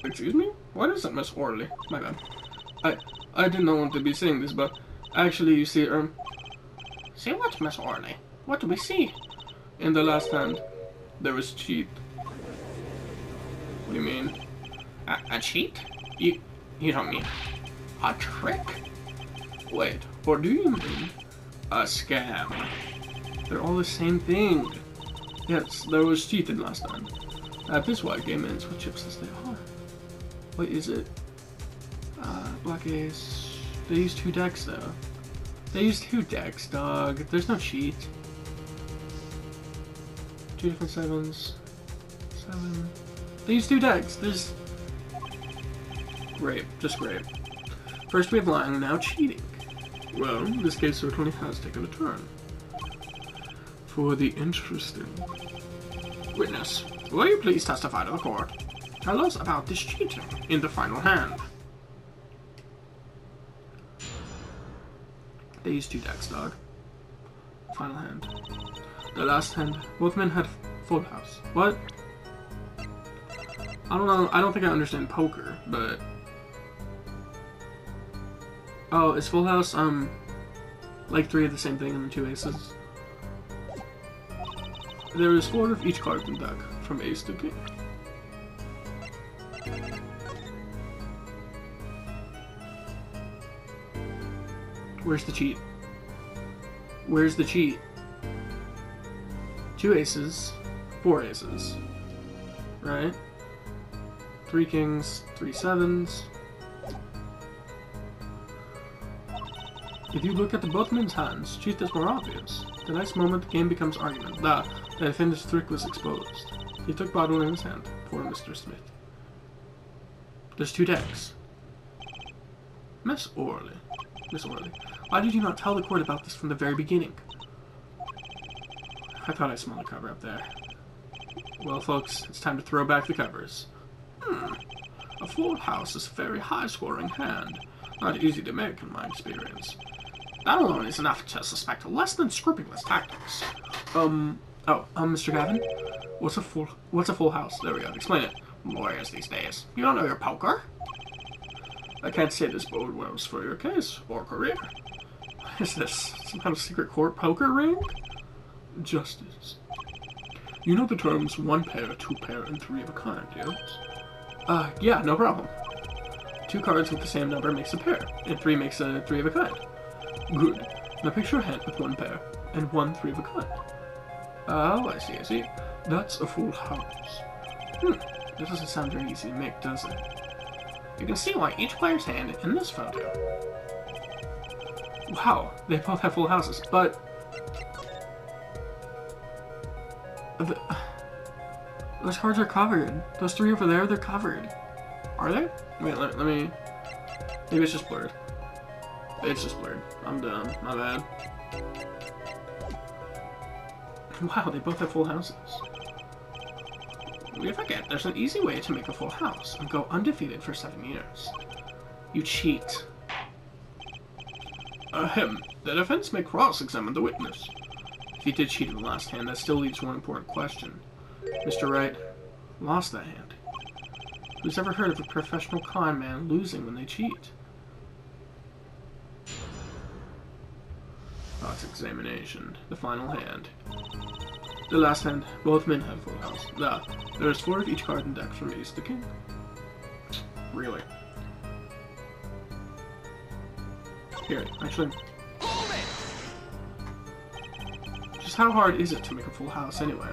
Excuse me? What is it, Miss Orley? My bad. I did not want to be saying this, but actually, you see, See what, Miss Orley? What do we see? In the last hand, there was cheat. What do you mean? A cheat? You don't mean a trick? Wait, or do you mean a scam? They're all the same thing. Yes, there was cheating last time. That is why game ends with chips as they are. What is it? Black Ace. They used 2 decks though. They used 2 decks, dog. There's no cheat. 2 different 7s. 7. They used 2 decks. There's... Great. Just great. First we have lying, now cheating. Well, this case certainly has taken a turn. For the interesting... Witness, will you please testify to the court? Tell us about this cheating in the final hand. They used 2 decks, dog. Final hand. The last hand, both men had full house. What? I don't know, I don't think I understand poker, but... Oh, is full house, like 3 of the same thing and then 2 aces? There is 4 of each card in the deck, from ace to king. Where's the cheat? Where's the cheat? 2 aces, 4 aces, right? 3 kings, 3 sevens. If you look at the both men's hands, cheat is more obvious. The next moment, the game becomes argument. The defender's trick was exposed. He took bottle in his hand. Poor Mr. Smith. There's 2 decks. Miss Orley. Miss Orley, why did you not tell the court about this from the very beginning? I thought I smelled the cover up there. Well, folks, it's time to throw back the covers. A full house is a very high-scoring hand. Not easy to make, in my experience. That alone is enough to suspect less than scrupulous tactics. Mr. Gavin? What's a full house? There we go. Explain it. Lawyers these days. You don't know your poker? I can't say this bode well for your case or career. Is this some kind of secret court poker ring? Justice. You know the terms 1 pair, 2 pair, and 3 of a kind, yes? Yeah, no problem. 2 cards with the same number makes a pair, and 3 makes a 3 of a kind. Good. Now picture a hand with 1 pair, and 1 3 of a kind. Oh, I see. That's a full house. This doesn't sound very easy to make, does it? You can see why each player's hand in this photo. Wow, they both have full houses, but... Those cards are covered. Those 3 over there, they're covered. Are they? Wait, let me... Maybe it's just blurred. It's just blurred. I'm dumb. My bad. Wow, they both have full houses. We forget there's an easy way to make a full house and go undefeated for 7 years. You cheat. The defense may cross-examine the witness. If he did cheat in the last hand, that still leaves one important question. Mr. Wright lost that hand. Who's ever heard of a professional con man losing when they cheat? Thoughts examination. The final hand. The last hand. Both men had full house. There is 4 of each card in deck from ace to king. Really? Here, actually. Just how hard is it to make a full house anyway?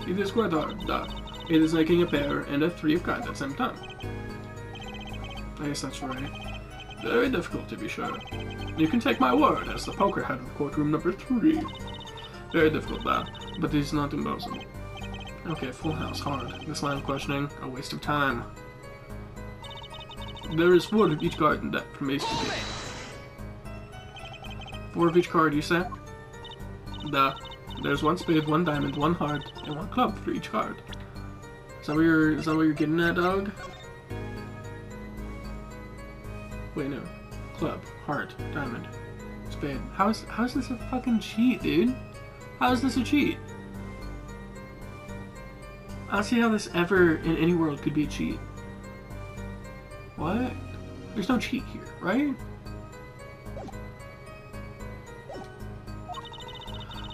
It is quite hard. It is making a pair and a 3 of cards at the same time. I guess that's right. Very difficult to be sure. You can take my word as the poker head of courtroom number 3. Very difficult that, but it is not impossible. Okay, full house, hard. This line of questioning, a waste of time. There is 4 of each card in deck from ace to king. 4 of each card, you say? There's 1 spade, 1 diamond, 1 heart, and 1 club for each card. Is that what you're getting at, dog? Wait, no. Club, heart, diamond, spade. How is this a fucking cheat, dude? How is this a cheat? I don't see how this ever in any world could be a cheat. What? There's no cheat here, right?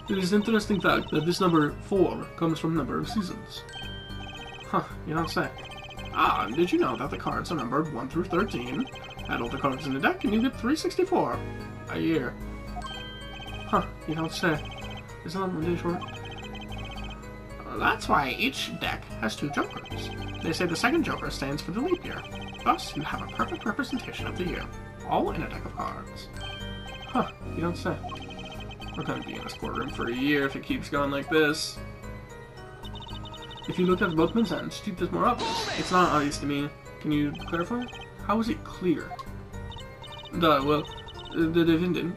It is an interesting fact that this number 4 comes from number of seasons. Huh, you don't say. Ah, did you know that the cards are numbered 1 through 13? Add all the cards in the deck and you get 364 a year. Huh, you don't say. Isn't that really short? That's why each deck has 2 jokers. They say the second joker stands for the leap year. Thus, you have a perfect representation of the year, all in a deck of cards. Huh, you don't say. We're gonna be in this courtroom for a year if it keeps going like this. If you look at both men's hands, cheat is more obvious. It's not obvious to me. Can you clarify? How is it clear? Well, the defendant,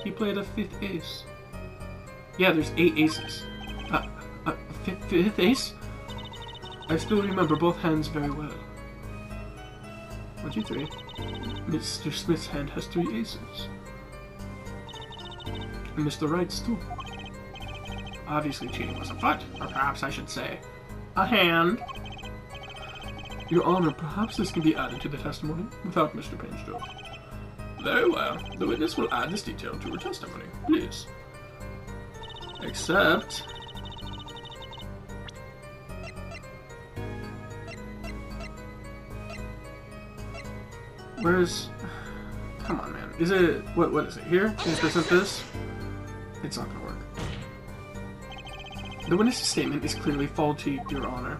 he played a 5th ace. Yeah, there's 8 aces. 5th ace? I still remember both hands very well. 1, 2, 3. Mr. Smith's hand has 3 aces. And Mr. Wright's too. Obviously cheating was afoot, or perhaps I should say, a hand. Your Honor, perhaps this can be added to the testimony without Mr. Payne's joke. Very well. The witness will add this detail to her testimony, please. Except... Where's... Come on, man. Is it... What is it? Here? Can you present this? It's not gonna work. The witness's statement is clearly faulty, Your Honor.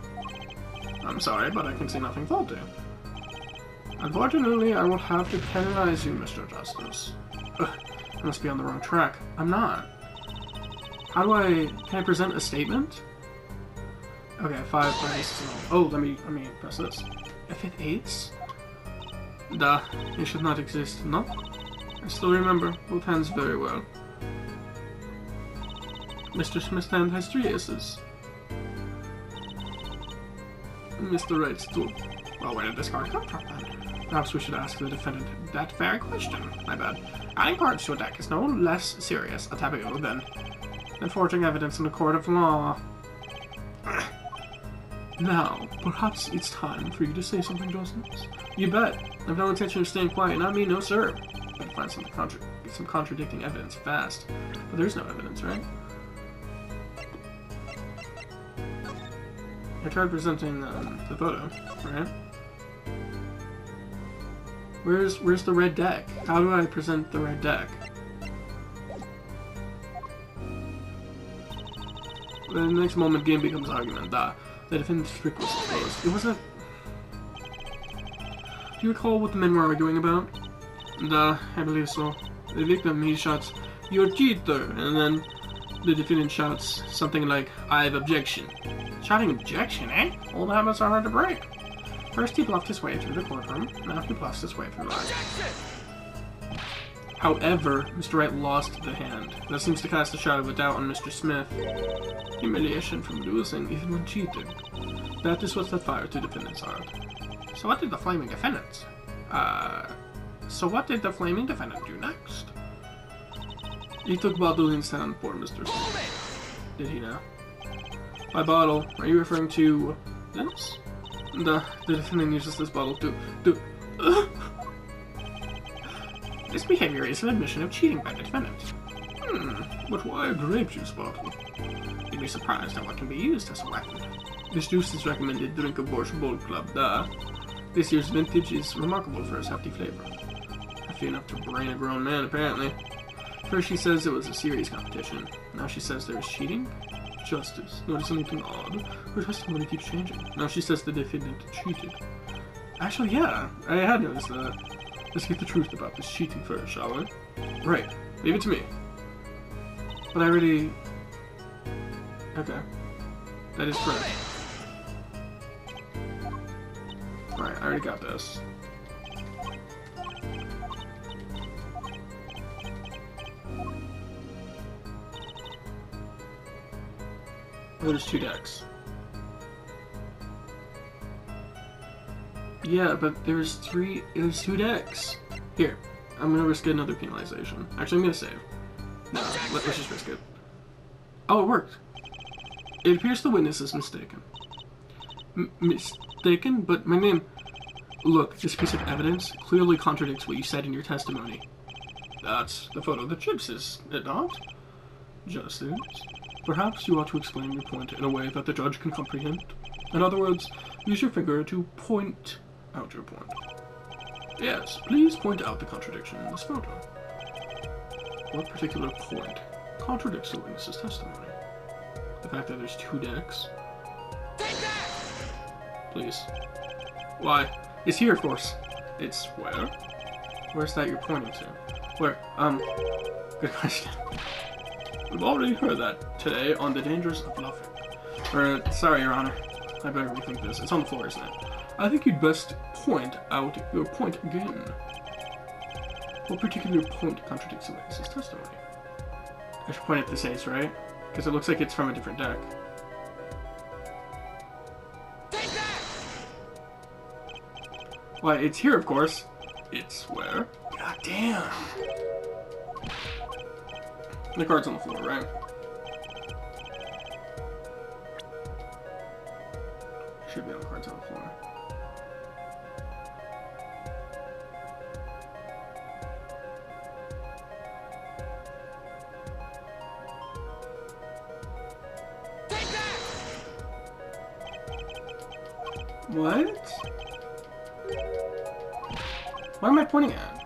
I'm sorry, but I can see nothing faulty. Unfortunately, I will have to penalize you, Mr. Justice. Ugh, I must be on the wrong track. I'm not. How do I... Can I present a statement? Okay, 5 aces. Oh, let me press this. A 5th ace? Duh, it should not exist, no? I still remember both hands very well. Mr. Smith's hand has 3 aces. Mr. Wright's too. Well, where did this card come from then? Perhaps we should ask the defendant that very question. My bad. Adding cards to a deck is no less serious a taboo than forging evidence in a court of law. Now, perhaps it's time for you to say something, Justice. You bet. I've no intention of staying quiet. Not me, no sir. I can find some contradicting evidence fast. But there's no evidence, right? I tried presenting the photo, right? Where's the red deck? How do I present the red deck? The next moment, game becomes argument. The defendant's trick was exposed. It wasn't. Do you recall what the men were arguing about? I believe so. The victim, he shouts, "You're a cheater," and then the defendant shouts something like, "I have objection." Shouting objection, eh? Old habits are hard to break. First he bluffed his way through the courtroom, now he bluffs his way through life. However, Mr. Wright lost the hand. That seems to cast a shadow of doubt on Mr. Smith. Humiliation from losing even when cheated. That is what set fire to defendant's heart. So what did the flaming defendant? So what did the flaming defendant do next? He took bottle instead on poor Mr. Smith. Did he now? By bottle, are you referring to this? The defendant uses this bottle to This behavior is an admission of cheating by the defendant. But why a grape juice bottle? You'd be surprised at what can be used as a weapon. This juice is recommended drink of Borscht Bold Club, duh. This year's vintage is remarkable for its hefty flavor. Hefty enough to brain a grown man, apparently. First she says it was a serious competition. Now she says there is cheating? Justice. Notice anything odd? Her testimony keeps changing. Now she says the defendant cheated. Actually, yeah, I had noticed that. Let's get the truth about this cheating first, shall we? Right. Leave it to me. But I already... Okay. That is correct. Alright, I already got this. Oh, there's 2 decks. Yeah, but there's 2 decks. Here, I'm gonna risk another penalization. Actually, I'm gonna save. No, let's just risk it. Oh, it worked. It appears the witness is mistaken. Mistaken? But my name... Look, this piece of evidence clearly contradicts what you said in your testimony. That's the photo that chips, is it not? Justice. Perhaps you ought to explain your point in a way that the judge can comprehend. In other words, use your finger to point out your point. Yes, please point out the contradiction in this photo. What particular point contradicts the witness's testimony? The fact that there's 2 decks? Please. Why? It's here, of course. It's where? Where's that you're pointing to? Where? Good question. We've already heard that today on the dangers of bluffing. Sorry, Your Honor. I better rethink this. It's on the floor, isn't it? I think you'd best point out your point again. What particular point contradicts the witness's testimony? I should point at this ace, right? Because it looks like it's from a different deck. Why, it's here, of course. It's where? God damn. The card's on the floor, right? Should be on the cards on the floor. What? What am I pointing at?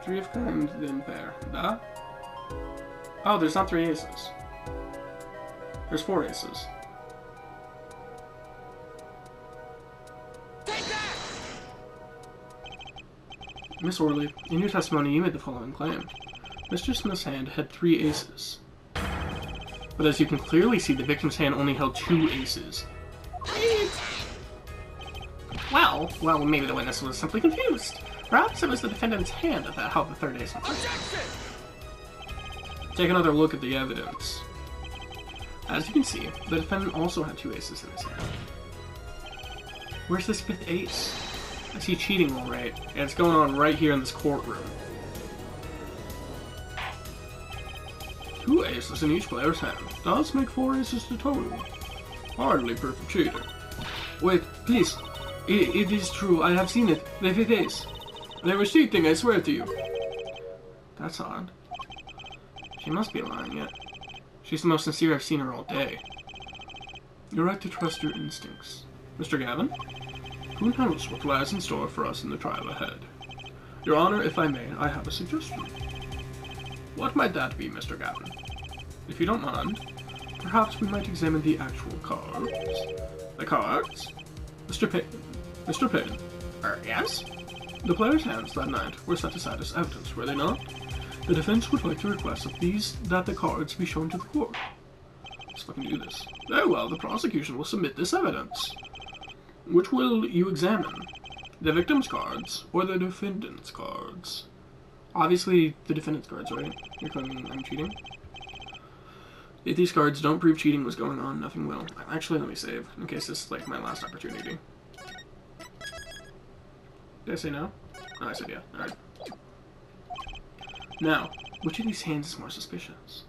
3 of kind, then pair. Da? Oh, there's not 3 aces. There's 4 aces. Miss Orley, in your testimony you made the following claim. Mr. Smith's hand had 3 aces. But as you can clearly see, the victim's hand only held 2 aces. Well, maybe the witness was simply confused. Perhaps it was the defendant's hand that held the 3rd ace. Take another look at the evidence. As you can see, the defendant also had 2 aces in his hand. Where's this 5th ace? I see cheating alright, and it's going on right here in this courtroom. 2 aces in each player's hand does make 4 aces to total. Hardly proof of cheating. Wait, please. It is true, I have seen it. The 5th ace. They were cheating, I swear to you. That's odd. She must be lying yet. She's the most sincere I've seen her all day. You're right to trust your instincts. Mr. Gavin? Who knows what lies in store for us in the trial ahead? Your Honor, if I may, I have a suggestion. What might that be, Mr. Gavin? If you don't mind, perhaps we might examine the actual cards. The cards? Mr. Payton. Mr. Payton. Yes? The players' hands that night were set aside as evidence, were they not? The defense would like to request that the cards be shown to the court. Let's fucking do this. Very well, the prosecution will submit this evidence. Which will you examine? The victim's cards or the defendant's cards? Obviously, the defendant's cards, right? You're claiming I'm cheating? If these cards don't prove cheating was going on, nothing will. Actually, let me save, in case this is like my last opportunity. Did I say no? Oh, I said yeah. Alright. Now, which of these hands is more suspicious?